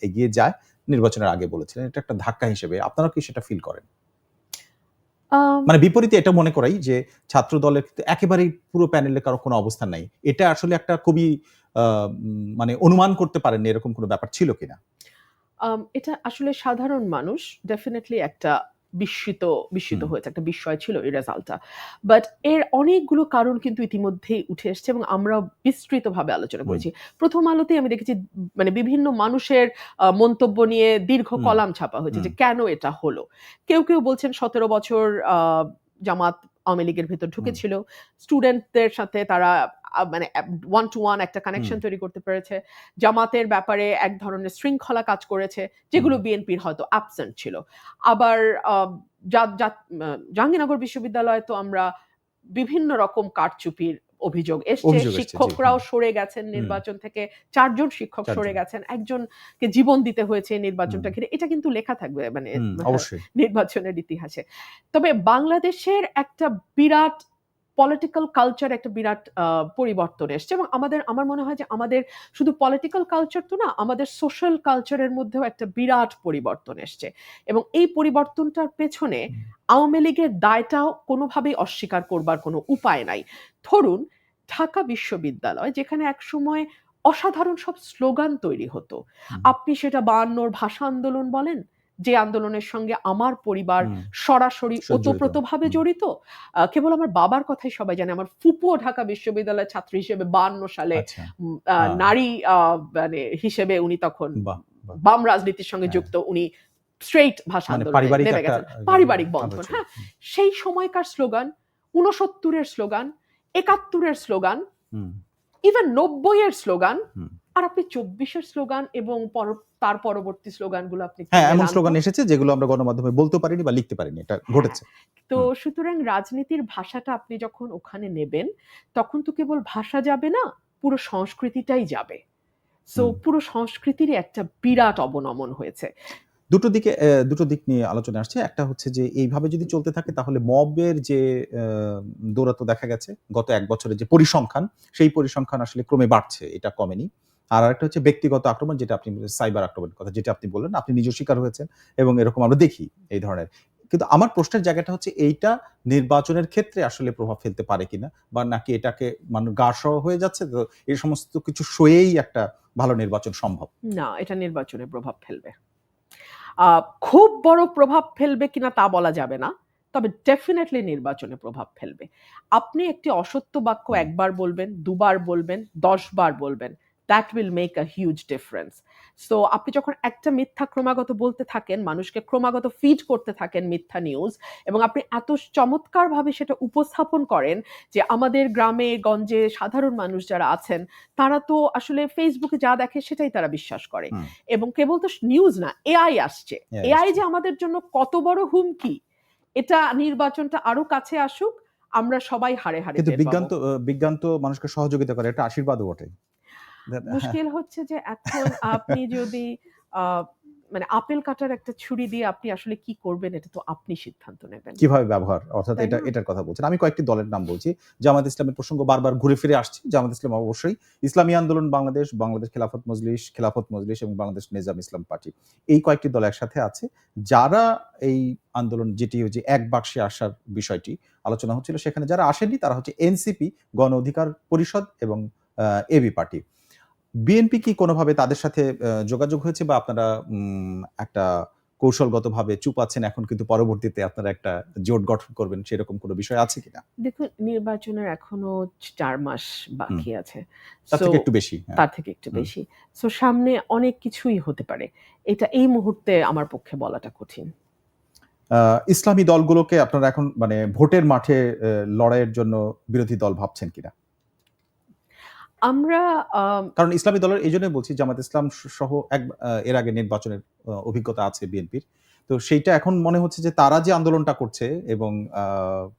এগিয়ে যায়, নির্বাচনের আগে বলেছিলেন এটা একটা ধাক্কা হিসেবে, আপনারা কি সেটা ফিল করেন? মানে বিপরীতে এটা মনে করাই যে ছাত্র দলের একেবারেই পুরো প্যানেলে কারো কোনো অবস্থান নাই, এটা আসলে একটা খুবই মানে অনুমান করতে পারেন এরকম কোনো ব্যাপার ছিল কিনা? এটা আসলে সাধারণ মানুষ ডেফিনেটলি একটা বিস্মিত হয়েছে, একটা বিস্ময় ছিল এই রেজাল্টটা। বাট এর অনেকগুলো কারণ কিন্তু ইতিমধ্যেই উঠে এসছে এবং আমরা বিস্তৃতভাবে আলোচনা করেছি। প্রথম আলোতেই আমি দেখেছি মানে বিভিন্ন মানুষের মন্তব্য নিয়ে দীর্ঘ কলাম ছাপা হয়েছে যে কেন এটা হলো। কেউ বলছেন 17 বছর জামাত আওয়ামী লীগের ভেতর ঢুকেছিল, স্টুডেন্টদের সাথে তারা মানে ওয়ান টু ওয়ান একটা কানেকশন তৈরি করতে পেরেছে, জামাতের ব্যাপারে এক ধরনের শৃঙ্খলা কাজ করেছে যেগুলো বিএনপির হয়তো অ্যাবসেন্ট ছিল। আবার জাহাঙ্গীরনগর বিশ্ববিদ্যালয়ে তো আমরা বিভিন্ন রকম কারচুপির অভিযোগ এসছে, শিক্ষকরাও সরে গেছেন নির্বাচন থেকে, 4 জন শিক্ষক সরে গেছেন, একজনকে জীবন দিতে হয়েছে নির্বাচনটা ঘিরে। এটা কিন্তু লেখা থাকবে মানে নির্বাচনের ইতিহাসে। তবে বাংলাদেশের একটা বিরাট পলিটিক্যাল কালচার, একটা বিরাট পরিবর্তন এসছে এবং আমার মনে হয় যে আমাদের শুধু পলিটিক্যাল কালচার তো না, আমাদের সোশ্যাল কালচারের মধ্যেও একটা বিরাট পরিবর্তন এসছে এবং এই পরিবর্তনটার পেছনে আওয়ামী লীগের দায়টাও কোনোভাবেই অস্বীকার করবার কোনো উপায় নাই। ধরুন ঢাকা বিশ্ববিদ্যালয় যেখানে একসময় অসাধারণ সব স্লোগান তৈরি হতো, আপনি সেটা 52 ভাষা আন্দোলন বলেন, যে আন্দোলনের সঙ্গে আমার পরিবার সরাসরি ওতপ্রোতভাবে জড়িত। কেবল আমার বাবার কথাই সবাই জানে, আমার ফুপুও ঢাকা বিশ্ববিদ্যালয়ের ছাত্রী হিসেবে 52 সালে নারী মানে হিসেবে উনি তখন বাম রাজনীতির সঙ্গে যুক্ত, উনি স্ট্রেইট ভাষা আন্দোলনে নেমে গেছেন, পারিবারিক বন্ধন। হ্যাঁ, সেই সময়কার স্লোগান, 69-এর স্লোগান, 71-এর স্লোগান, ইভেন 90-এর স্লোগান, আর আপনি 24-এর স্লোগান এবং তার পরবর্তী স্লোগানগুলো আপনি এমন স্লোগান এসেছে যেগুলো আমরা গণমাধ্যমে বলতে পারিনি বা লিখতে পারিনি, এটা ঘটেছে। তো সুতরাং রাজনীতির ভাষাটা আপনি যখন ওখানে নেবেন তখন তো কেবল ভাষা যাবে না, পুরো সংস্কৃতিটাই যাবে। সো পুরো সংস্কৃতির একটা বিরাট অবনমন হয়েছে। দুটো দিক নিয়ে আলোচনা আসছে। একটা হচ্ছে যে এইভাবে যদি চলতে থাকে তাহলে মবের যে দৌরাত্ম্য দেখা গেছে গত 1 বছরের যে পরিসংখ্যান, সেই পরিসংখ্যান আসলে ক্রমে বাড়ছে, এটা কমেনি। আর একটা হচ্ছে ব্যক্তিগত আক্রমণ, যেটা আপনি সাইবার আক্রমণের কথা যেটা আপনি বললেন, আপনি নিজেও শিকার হয়েছেন এবং এরকম আমরা দেখি এই ধরনের। কিন্তু আমার প্রশ্নের জায়গাটা হচ্ছে এইটা নির্বাচনের ক্ষেত্রে আসলে প্রভাব ফেলতে পারে কিনা, বা নাকি এটাকে মানুষ গা সহ হয়ে যাচ্ছে, তো এই সমস্ত কিছু সয়েই একটা ভালো নির্বাচন সম্ভব? না, এটা নির্বাচনে প্রভাব ফেলবে। খুব বড় প্রভাব ফেলবে কিনা তা বলা যাবে না, তবে ডেফিনেটলি নির্বাচনে প্রভাব ফেলবে। আপনি একটি অসত্য বাক্য একবার বলবেন, দুবার বলবেন, 10 বার বলবেন, that will make a huge difference. So আপনি যখন একটা মিথ্যা ক্রমাগত বলতে থাকেন, মানুষকে ক্রমাগত ফিড করতে থাকেন মিথ্যা নিউজ, এবং আপনি এত চমৎকারভাবে সেটা উপস্থাপন করেন যে আমাদের গ্রামে গঞ্জে সাধারণ মানুষ যারা আছেন তারা তো আসলে ফেসবুকে যা দেখে সেটাই তারা বিশ্বাস করে। এবং কেবল তো নিউজ না, এআই আসছে, এআই যে আমাদের জন্য কত বড় হুমকি, এটা নির্বাচনটা আরো কাছে আসুক, আমরা সবাই হাড়ে হাড়ে টের পাবো। বিজ্ঞান তো মানুষকে সহযোগিতা করে, এটা আশীর্বাদও বটে। মুশকিল হচ্ছে যে এখন আপনি যদি মানে আপেল কাটার একটা ছুরি দিয়ে আপনি আসলে কি করবেন, এটা তো আপনি সিদ্ধান্ত নেবেন কিভাবে ব্যবহার, অর্থাৎ এটার কথা বলছেন। আমি কয়েকটি দলের নাম বলছি। জামাত ইসলামের প্রসঙ্গ বারবার ঘুরে ফিরে আসছে। জামাত ইসলাম অবশ্যই, ইসলামী আন্দোলন বাংলাদেশ, বাংলাদেশ খেলাফত মজলিস এবং বাংলাদেশ নিজাম ইসলাম পার্টি, এই কয়েকটি দল একসাথে আছে যারা এই আন্দোলন, যেটি হচ্ছে এক বাক্সে আসার বিষয়টি আলোচনা হচ্ছিল, সেখানে যারা আসেনি তারা হচ্ছে এনসিপি, গণ অধিকার পরিষদ এবং এবি পার্টি। বিএনপি কি কোনোভাবে তাদের সাথে যোগাযোগ হয়েছে, বা আপনারা একটা কৌশলগতভাবে চুপ আছেন এখন, কিন্তু পরবর্তীতে আপনারা একটা জোট গঠন করবেন, সেরকম কোনো বিষয় আছে কিনা? দেখুন, নির্বাচনের এখনো 4 মাস বাকি আছে, তার থেকে একটু বেশি। তার থেকে একটু বেশি। সো সামনে অনেক কিছুই হতে পারে, এটা এই মুহূর্তে আমার পক্ষে বলাটা কঠিন। ইসলামী দলগুলোকে আপনারা এখন মানে ভোটের মাঠে লড়াইয়ের জন্য বিরোধী দল ভাবছেন কিনা? আমরা কারণ ইসলামী দলের এই জন্যই বলছি, জামাত ইসলাম সহ এর আগে নির্বাচনের অভিজ্ঞতা আছে বিএনপির, তো সেইটা এখন মনে হচ্ছে যে তারা যে আন্দোলনটা করছে এবং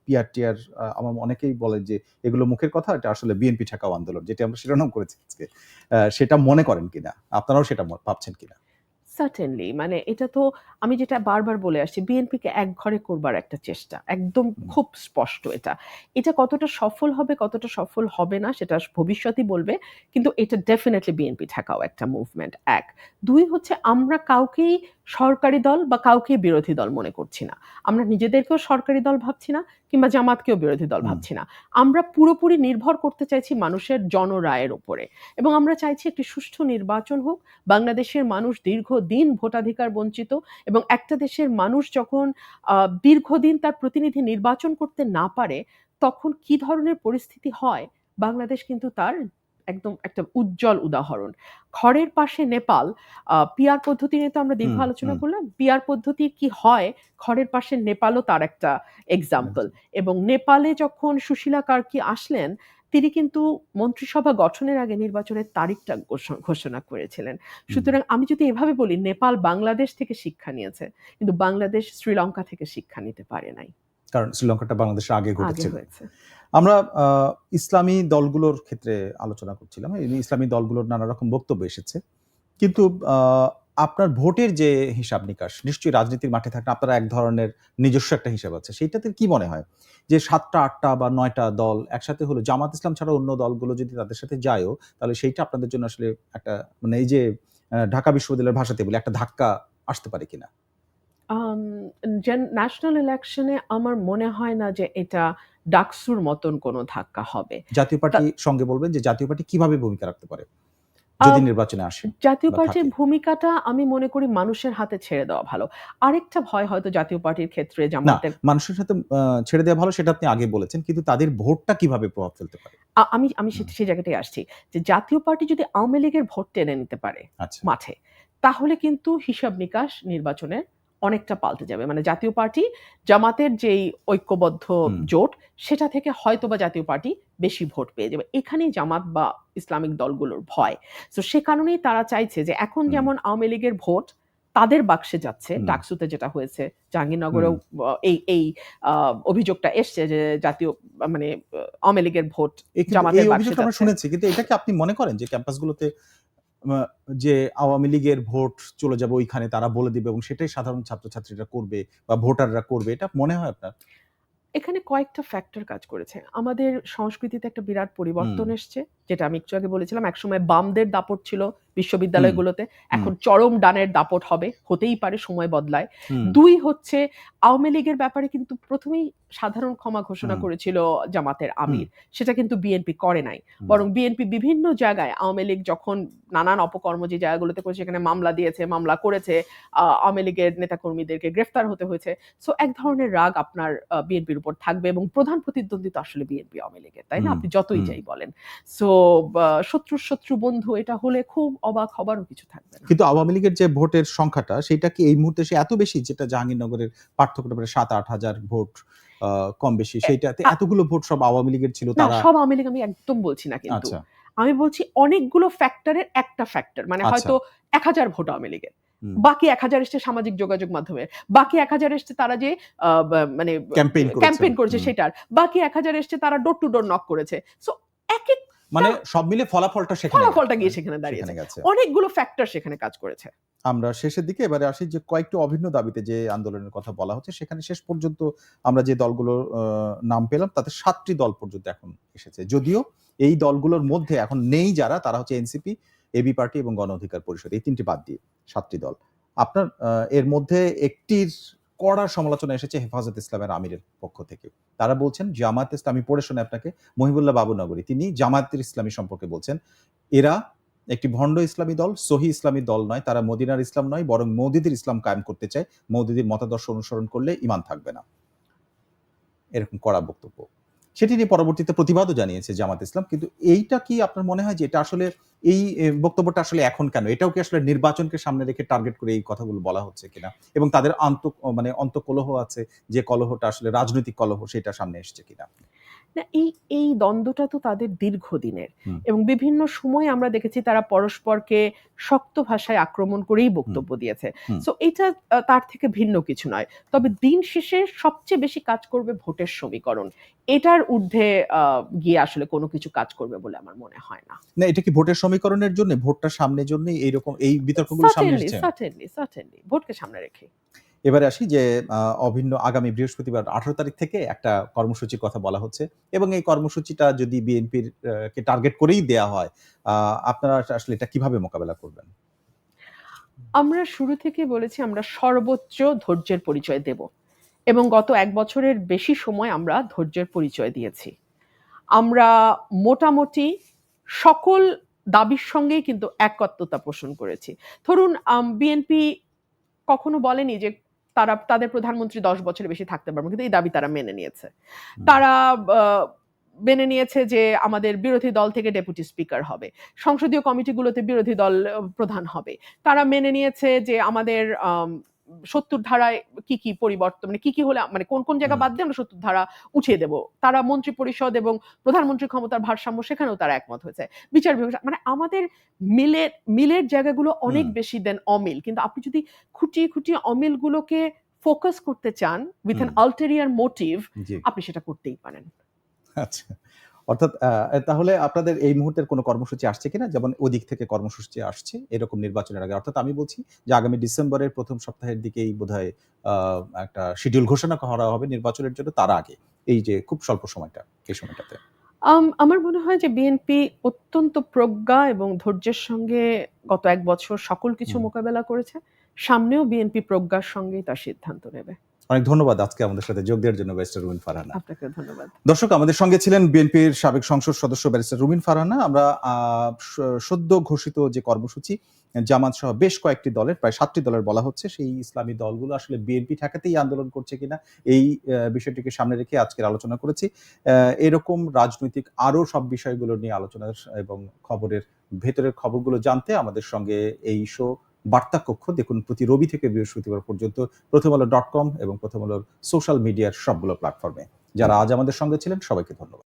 পিআরটিআর, আমার অনেকেই বলে যে এগুলো মুখের কথা, এটা আসলে বিএনপি ঠেকাও আন্দোলন, যেটা আমরা শিরোনাম করেছি আজকে, সেটা মনে করেন কিনা, আপনারাও সেটা ভাবছেন কিনা? সার্টেনলি, মানে এটা তো আমি যেটা বারবার বলে আসছি, বিএনপিকে একঘরে করবার একটা চেষ্টা, একদম খুব স্পষ্ট এটা। এটা কতটা সফল হবে, কতটা সফল হবে না সেটা ভবিষ্যতই বলবে, কিন্তু এটা ডেফিনেটলি বিএনপি ঠেকাও একটা মুভমেন্ট, 1। 2 হচ্ছে আমরা কাউকেই সরকারি দল বা কাউকেই বিরোধী দল মনে করছি না। আমরা নিজেদেরকেও সরকারি দল ভাবছি না, কিংবা জামাতকেও বিরোধী দল ভাবছি না। আমরা পুরোপুরি নির্ভর করতে চাইছি মানুষের জনরায়ের উপরে, এবং আমরা চাইছি একটি সুষ্ঠু নির্বাচন হোক। বাংলাদেশের মানুষ দীর্ঘদিন ভোটাধিকার বঞ্চিত, এবং একটা দেশের মানুষ যখন দীর্ঘদিন তার প্রতিনিধি নির্বাচন করতে না পারে, তখন কি ধরনের পরিস্থিতি হয়, বাংলাদেশ কিন্তু তার একদম একটা উজ্জ্বল উদাহরণ। খড়ের পাশে নেপাল, পিয়ার পদ্ধতি নিয়ে তো আমরা দীর্ঘ আলোচনা করলাম। পিয়ার পদ্ধতি কি হয়, খড়ের পাশে নেপালও তার একটা এক্সাম্পল। এবং নেপালে যখন সুশীলা কার্কি আসলেন, তিনি কিন্তু মন্ত্রিসভা গঠনের আগে নির্বাচনের তারিখটা ঘোষণা করেছিলেন। সুতরাং আমি যদি এভাবে বলি, নেপাল বাংলাদেশ থেকে শিক্ষা নিয়েছে, কিন্তু বাংলাদেশ শ্রীলঙ্কা থেকে শিক্ষা নিতে পারে নাই, কারণ শ্রীলঙ্কাটা বাংলাদেশের আগে আগে ঘটেছিল। হয়েছে। আমরা ইসলামী দলগুলোর ক্ষেত্রে আলোচনা করছিলাম। এই ইসলামী দলগুলোর নানা রকম বক্তব্য এসেছে, কিন্তু আপনার ভোটের যে হিসাব নিকাশ, নিশ্চয়ই রাজনীতির মাঠে থাকলে আপনারা এক ধরনের নিজস্ব একটা হিসাব আছে, সেইটাতে কি মনে হয় যে 7টা 8টা বা 9টা দল একসাথে হলো, জামাত ইসলাম ছাড়া অন্য দলগুলো যদি তাদের সাথে যায়ও, তাহলে সেইটা আপনাদের জন্য আসলে একটা, মানে এই যে ঢাকা বিশ্ববিদ্যালয়ের ভাষাতে বলে, একটা ধাক্কা আসতে পারে কিনা? ন্যাশনাল ইলেকশনে আমার মনে হয় না যে এটা ডাকসুর মতন কোনো ধাক্কা হবে। জাতীয় তা পার্টি সঙ্গে বলবেন যে জাতীয় পার্টি কিভাবে ভূমিকা রাখতে পারে যদি আ নির্বাচনে আসে জাতীয় বা পার্টির থাকে? ভূমিকাটা আমি মনে করি মানুষের হাতে ছেড়ে দেওয়া ভালো। আরেকটা ভয় হয়তো জাতীয় পার্টির ক্ষেত্রে না, জামাতের। মানুষের সাথে ছেড়ে দেওয়া ভালো, সেটা আপনি আগে বলেছেন। কিন্তু তাদের ভোটটা কিভাবে প্রভাব ফেলতে পারে? আমি আমি হুম, সেই জায়গাটায় আসছি। যে জাতীয় পার্টি যদি আওয়ামী লীগের ভোট টেনে নিতে পারে আচ্ছা। মাঠে, তাহলে কিন্তু হিসাব নিকাশ নির্বাচনের অনেকটা পাল্টে যাবে। মানে জাতীয় পার্টি জামাতের যেই ঐক্যবদ্ধ হুম, জোট, সেটা থেকে হয়তোবা জাতীয় পার্টি বেশি ভোট পেয়ে যাবে। এখানেই জামাত বা ইসলামিক দলগুলোর ভয়। সো সে কারণেই তারা চাইছে যে এখন হুম, যেমন আওয়ামী লীগের ভোট তাদের বাক্সে যাচ্ছে, হুম, ডাকসুতে যেটা হয়েছে, হুম। জাহাঙ্গীরনগরেও এই আ অভিযোগটা এসছে যে জাতীয় মানে আওয়ামী লীগের ভোট কিন্তু এই জামাতের বাক্সে অভিযোগটা আমরা যাচ্ছে। শুনেছি। কিন্তু এটা কি আপনি মনে করেন যে ক্যাম্পাসগুলোতে আ যে আওয়ামী লীগের ভোট চলে যাবে ওইখানে, তারা বলে দিবে এবং সেটাই সাধারণ ছাত্রছাত্রীরা করবে বা ভোটাররা করবে, এটা মনে হয় আপনার? এখানে কয়েকটা ফ্যাক্টর কাজ করেছে। আমাদের সংস্কৃতিতে একটা বিরাট হুম, পরিবর্তন এসছে। যেটা আমি একটু আগে বলেছিলাম, একসময় বামদের দাপট ছিল হুম, বিশ্ববিদ্যালয়গুলোতে। হুম, এখন চরম ডানের দাপট হবে। হতেই পারে, সময় বদলায়। হুম, ২ হচ্ছে, আওয়ামী লীগের ব্যাপারে কিন্তু ১ম এই সাধারণ ক্ষমা ঘোষণা হুম, করেছিল জামাতের হুম, আমির। সেটা কিন্তু বিএনপি করে নাই। হুম, বরং বিএনপি বিভিন্ন জায়গায় আওয়ামী লীগ যখন নানান অপকর্ম যে জায়গাগুলোতে করেছে, সেখানে মামলা দিয়েছে, মামলা করেছে। আওয়ামী লীগের নেতাকর্মীদেরকে গ্রেফতার হতে হয়েছে। সো এক ধরনের রাগ আপনার বিএনপির উপর থাকবে, এবং প্রধান প্রতিদ্বন্দ্বী তো আসলে বিএনপি আওয়ামী লীগের, তাই না? হুম, আপনি যতই হুম। যাই বলেন। সো শত্রুর শত্রু বন্ধু, এটা হলে খুব অবাক হবারও কিছু থাকবে না। কিন্তু আওয়ামী লীগের যে ভোটের সংখ্যাটা, সেটা কি এই মুহূর্তে এত বেশি, যেটা জাহাঙ্গীরনগরের পার্থক্যটা প্রায় ৭-৮ হাজার ভোট কম বেশি, এ সেইটাতে আ এতগুলো ভোট সব আওয়ামী লীগের ছিল না, তারা? সব আওয়ামী লীগ আমি একদম বলছি না কিন্তু। আচ্ছা, আমি বলছি অনেকগুলো ফ্যাক্টরের একটা ফ্যাক্টর। মানে আচ্ছা। হয়তো ১,০০০ ভোট আওয়ামী লীগের। হুম। বাকি ১,০০০ এসছে সামাজিক যোগাযোগ মাধ্যমের। বাকি ১,০০০ এসছে তারা যে আ বা মানে ক্যাম্পেইন করেছেন। ক্যাম্পেইন করেছে হুম। সেটার। বাকি ১,০০০ এসছে তারা ডোর টু ডোর নক করেছে। সো একেকটা মানে সব মিলে ফলাফলটা সেখানে ফলাফলটা গেছে। গিয়ে সেখানে সেখানে দাঁড়িয়েছে। গেছে। অনেকগুলো ফ্যাক্টর সেখানে কাজ করেছে। আমরা শেষের দিকে এবারে আসি যে কয়েকটি অভিন্ন দাবিতে যে আন্দোলনের কথা বলা হচ্ছে, সেখানে শেষ পর্যন্ত আমরা যে দলগুলোর নাম পেলাম তাতে ৭ টি দল পর্যন্ত এখন এসেছে। যদিও এই দলগুলোর মধ্যে এখন নেই যারা, তারা হচ্ছে এনসিপি, এবি পার্টি এবং গণ অধিকার পরিষদ। এই ৩ টি বাদ দিয়ে ৭ টি দল। আপনার এর মধ্যে একটির কড়া সমালোচনা এসেছে হেফাজত ইসলামের আমিরের পক্ষ থেকে। তারা বলছেন জামায়াত ইসলাম, আমি পড়ে শোনাই আপনাকে। মহিবুল্লাহ বাবুনগরী, তিনি জামায়াতের ইসলামী সম্পর্কে বলছেন, এরা একটি ভণ্ড ইসলামী দল, সহি ইসলামী দল নয়। তারা মদিনার ইসলাম নয়, বরং মওদুদির ইসলাম কায়েম করতে চায়। মওদুদির মতাদর্শ অনুসরণ করলে ঈমান থাকবে না। এরকম কড়া বক্তব্য। সেটি নিয়ে পরবর্তীতে প্রতিবাদও জানিয়েছে জামাত ইসলাম। কিন্তু এইটা কি আপনার মনে হয় যে এটা আসলে এই বক্তব্যটা আসলে এখন কেন? এটাও কি আসলে নির্বাচনকে সামনে রেখে টার্গেট করে এই কথাগুলো বলা হচ্ছে কিনা? এবং তাদের মানে অন্তঃকলহ আছে, যে কলহটা আসলে রাজনৈতিক কলহ, সেটা সামনে এসছে কিনা? না, এই দ্বন্দ্বটা তো তাদের দীর্ঘদিনের, হুম, এবং বিভিন্ন সময়ে আমরা দেখেছি তারা পরস্পরকে শক্ত ভাষায় আক্রমণ করেই হুম, বক্তব্য দিয়েছে। হুম। সো এটা তার থেকে ভিন্ন কিছু নয়। তবে দিন শেষে সবচেয়ে বেশি কাজ করবে ভোটের সমীকরণ। এটার ঊর্ধ্বে গিয়ে আসলে কোনো কিছু কাজ করবে বলে আমার মনে হয় না। না, এটা কি ভোটের সমীকরণের জন্যে, ভোটটা সামনের জন্যই এইরকম এই বিতর্কগুলো সামনে সার্টেনলি, এসছে? সার্টেনলি, সার্টেনলি ভোটকে সামনে রেখে। এবারে আসি যে অভিন্ন আগামী বৃহস্পতিবার ১৮ তারিখ থেকে একটা কর্মসূচির কথা বলা হচ্ছে এবং এই কর্মসূচিটা যদি বিএনপির কে টার্গেট করেই দেয়া হয়, আ আপনারা আসলে এটা কিভাবে মোকাবেলা করবেন? আমরা শুরু থেকেই বলেছি আমরা সর্বোচ্চ ধৈর্যের পরিচয় দেব। এবং গত ১ বছরের বেশি সময় আমরা ধৈর্যের পরিচয় দিয়েছি। আমরা মোটামুটি সকল দাবির সঙ্গেই কিন্তু একাত্মতা পোষণ করেছি। ধরুন বিএনপি কখনো বলেনি যে তারা তাদের প্রধানমন্ত্রী ১০ বছরের বেশি থাকতে পারবে না। কিন্তু এই দাবি তারা মেনে নিয়েছে। হুম, তারা আ মেনে নিয়েছে যে আমাদের বিরোধী দল থেকে ডেপুটি স্পিকার হবে। সংসদীয় কমিটিগুলোতে বিরোধী দল প্রধান হবে। তারা মেনে নিয়েছে যে আমাদের ৭০ ধারায় কি পরিবর্তন মানে কি হলে মানে কোন জায়গা হুম, বাদ দিয়ে আমরা ৭০ ধারা উঠিয়ে দেব। তারা মন্ত্রী পরিষদ এবং প্রধানমন্ত্রীর ক্ষমতার ভারসাম্য সেখানেও তারা একমত হয়েছে। বিচার বিভাগ মানে আমাদের মিলের জায়গাগুলো অনেক হুম, বেশি দেন অমিল। কিন্তু আপনি যদি খুঁটিয়ে অমিলগুলোকে ফোকাস করতে চান উইথ হুম, অ্যান আল্টেরিয়ার মোটিভ জি। আপনি সেটা করতেই পারেন। আচ্ছা। অর্থাৎ তাহলে আপনাদের এই মুহূর্তের কোনো কর্মসূচি আসছে কিনা? যেমন ওদিক থেকে কর্মসূচি আসছে এরকম নির্বাচনের আগে। অর্থাৎ আমি বলছি যে আগামী ডিসেম্বরের ১ম সপ্তাহের দিকেই বোধহয় আ একটা শিডিউল ঘোষণা করা হবে নির্বাচনের জন্য তার আগে। এই যে খুব স্বল্প সময়টা, এই সময়টাতে। আমার মনে হয় যে বিএনপি অত্যন্ত প্রজ্ঞা এবং ধৈর্যের সঙ্গে গত ১ বছর সকল কিছু হুম। মোকাবেলা করেছে। সামনেও বিএনপি প্রজ্ঞার সঙ্গেই তার সিদ্ধান্ত নেবে। অনেক ধন্যবাদ আজকে আমাদের সাথে যোগ দেওয়ার জন্য ব্যারিস্টার রুমিন ফারহানা। আপনাকেও ধন্যবাদ। দর্শক আমাদের সঙ্গে ছিলেন বিএনপির সাবেক সংসদ সদস্য ব্যারিস্টার রুমিন ফারহানা। আমরা সদ্য ঘোষিত যে কর্মসূচি জামাত সহ বেশ কয়েকটি দলের প্রায় ৭ টি দলের বলা হচ্ছে সেই ইসলামী দলগুলো আসলে বিএনপি ঠেকাতেই আন্দোলন করছে কিনা এই বিষয়টিকে সামনে রেখে আজকের আলোচনা করেছি। এরকম রাজনৈতিক আরো সব বিষয়গুলো নিয়ে আলোচনা এবং খবরের ভেতরের খবরগুলো জানতে আমাদের সঙ্গে এই শো বার্তা কক্ষ দেখুন প্রতি রবি থেকে বৃহস্পতিবার পর্যন্ত প্রথমআলো.কম এবং প্রথম আলোর সোশ্যাল মিডিয়ার সবগুলো প্ল্যাটফর্মে। যারা আজ আমাদের সঙ্গে ছিলেন সবাইকে ধন্যবাদ।